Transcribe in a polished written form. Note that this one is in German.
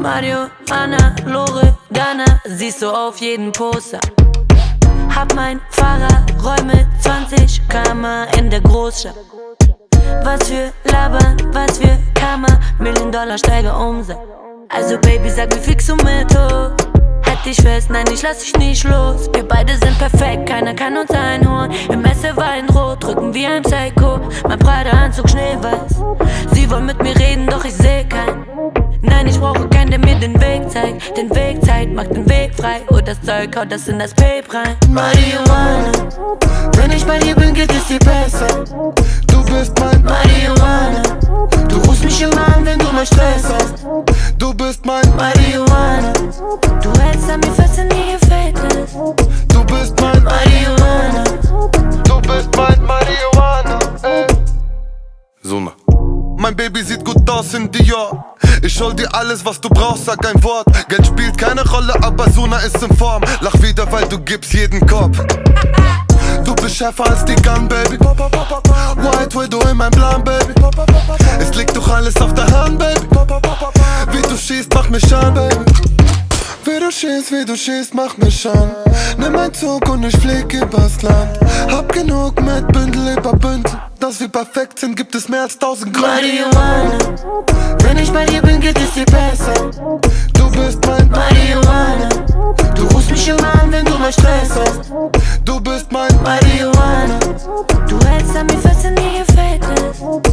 Marihuana, Loredana, siehst du auf jeden Poster. Hab mein Fahrrad, räume 20 km in der Großstadt. Was für Labern, was für Kammer, $1 steige Umsatz. Also Baby, sag mir fix du mit hoch. Halt dich fest, nein, ich lass dich nicht los. Wir beide sind perfekt, keiner kann uns einholen. Im Messer Weinrot, drücken wie ein Psycho. Mein Prada-Anzug schneeweiß. Sie wollen mit mir reden, doch ich seh keinen. Nein, ich brauche keinen, der mir den Weg zeigt. Den Weg zeigt, macht den Weg frei. Oh, das Zeug, haut das in das Pape rein. Marihuana, wenn ich bei dir bin, geht es dir besser. Du bist mein Marihuana, du rufst mich immer an, wenn du mal Stress hast. Du bist mein Marihuana, du hältst an mir fest, wenn dir gefällt es. Du bist mein Marihuana, Du bist mein Marihuana, ey. Suna. Mein Baby sieht gut aus in Dior. Ich hol dir alles, was du brauchst, sag ein Wort. Geld spielt keine Rolle, aber Suna ist in Form. Lach wieder, weil du gibst jeden Kopf. Du bist schärfer als die Gun, Baby. White Widow in mein Plan, Baby. Es liegt doch alles auf der Hand, Baby. Wie du schießt, mach mich an, Baby. Wie du schießt, mach mich an. Nimm ein Zug und ich flieg übers Land. Hab genug mit Bündel über Bündel. Dass wir perfekt sind, gibt es mehr als 1000 Gründe. Marihuana, wenn ich bei dir bin, geht es dir besser. Du bist mein Marihuana, du rufst mich immer an, wenn du mal Stress hast. Du bist mein Marihuana, du hältst an mir fest, wenn dir gefällt es.